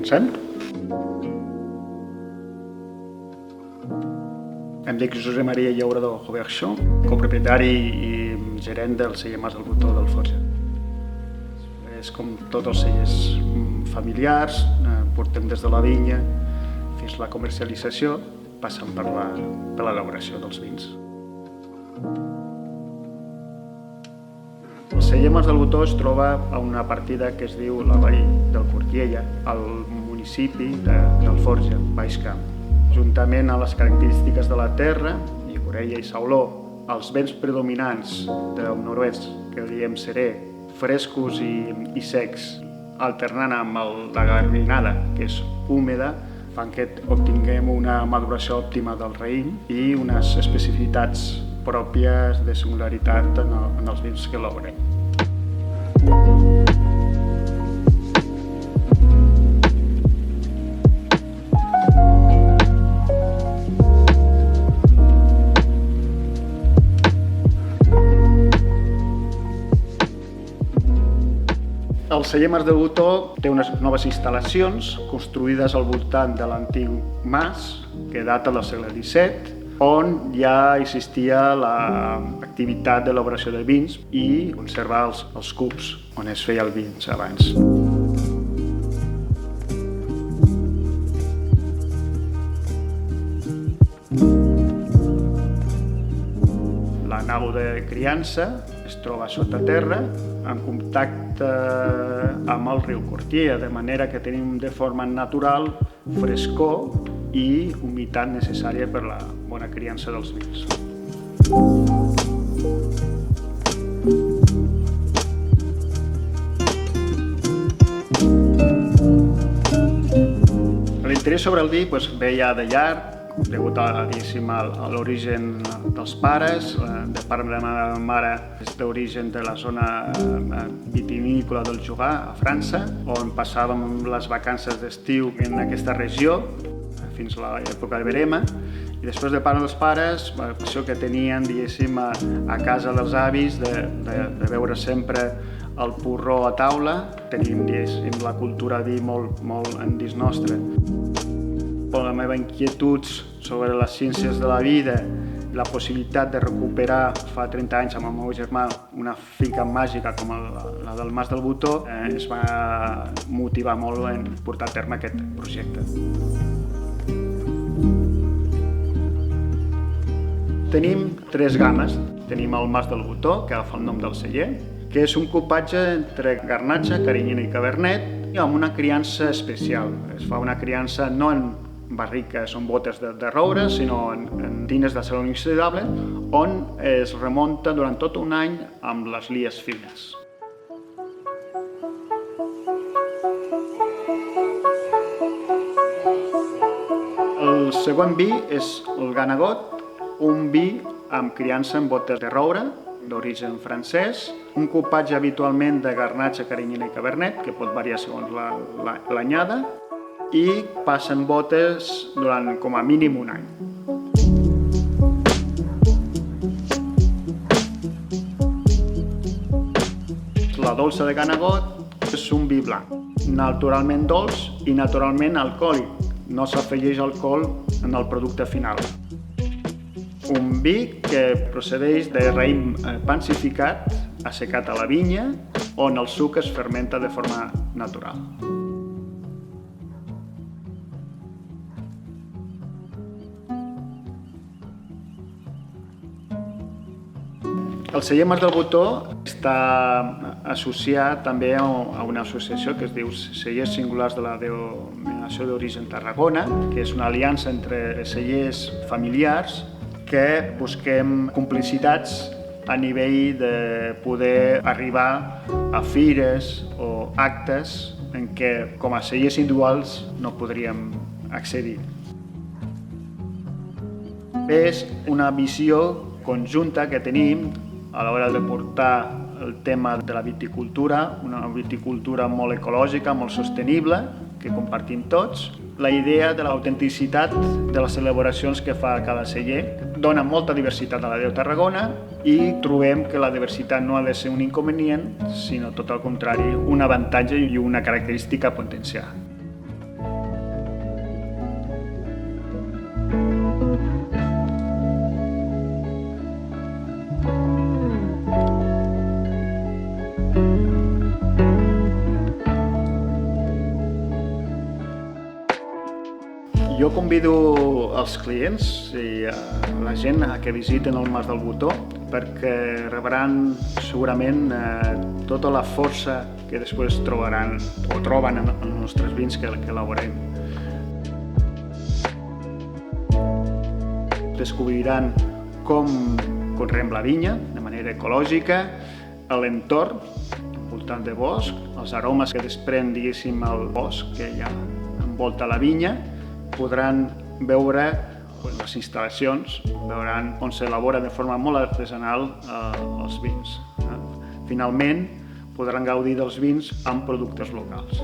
Comencem? Em dic Josep Maria Llaurador Joverchon, copropietari i gerent del celler Mas del Botó d'Alforja. És com tots els cellers familiars, portem des de la vinya fins a la comercialització, passant per l'elaboració dels vins. El celler Mas del Botó es troba a una partida que es diu la Vall del Cortiella, al municipi d'Alforja, Baix Camp. Juntament amb les característiques de la terra, llicorella i sauló, els vents predominants del nord-oest, que diem serè, frescos i secs, alternant amb la garbinada, que és húmeda, fan que obtinguem una maduració òptima del raïm i unes especificitats pròpies de singularitat en els vins que elaborem. El celler Mas del Botó té unes noves instal·lacions construïdes al voltant de l'antic mas, que data del segle XVII, on ja existia l'activitat d'elaboració de vins i conservar els cups on es feia el vins abans. La nau de criança es troba sota terra, en contacte amb el riu Cortiella, de manera que tenim de forma natural frescor i humitat necessària per la bona criança dels vins. L'interès sobre el vi ve ja de llarg, degut a l'origen dels pares. De part de la meva mare és d'origen de la zona vitivinícola del Jugà, a França, on passàvem les vacances d'estiu en aquesta regió, fins a l'època de verema. I després de part dels pares, la passió que tenien, diguéssim, a casa dels avis, de beure sempre el porró a taula. Tenim, diguéssim, la cultura vi molt dins nostre. La meva inquietud sobre les ciències de la vida, la possibilitat de recuperar fa 30 anys amb el meu germà una finca màgica com la del Mas del Botó, es va motivar molt en portar a terme aquest projecte. Tenim 3 gammes. Tenim el Mas del Botó, que agafa el nom del celler, que és un cupatge entre garnatxa, carinyena i cabernet, amb una criança especial. Es fa una criança no en barriques o en botes de roure, sinó en tines d'acer inoxidable, on es remunta durant tot un any amb les lies fines. El següent vi és el Ganagot, un vi amb criança en botes de roure, d'origen francès, un cupatge habitualment de garnatxa, carinyena i cabernet, que pot variar segons l'anyada, i passen botes durant com a mínim un any. La dolça de Ganagot és un vi blanc, naturalment dolç i naturalment alcohòlic. No s'afegeix alcohol en el producte final. Un vi que procedeix de raïm pansificat, assecat a la vinya, on el suc es fermenta de forma natural. El celler Mas del Botó està associat també a una associació que es diu Cellers Singulars de la Denominació d'Origen Tarragona, que és una aliança entre cellers familiars que busquem complicitats a nivell de poder arribar a fires o actes en què com a cellers individuals no podríem accedir. És una visió conjunta que tenim a l'hora de portar el tema de la viticultura, una viticultura molt ecològica, molt sostenible, que compartim tots. La idea de l'autenticitat de les celebracions que fa cada celler dona molta diversitat a la Déu Tarragona i trobem que la diversitat no ha de ser un inconvenient, sinó tot el contrari, un avantatge i una característica a potenciar. Jo convido els clients i la gent que visiten el Mas del Botó perquè rebran segurament tota la força que després trobaran o troben en els nostres vins que elaborem. Descobriran com conreem la vinya de manera ecològica, l'entorn envoltant de bosc, els aromes que desprèn, diguéssim, el bosc que ja envolta la vinya, podran veure les instal·lacions, veuran on s'elabora de forma molt artesanal els vins. Finalment, podran gaudir dels vins amb productes locals.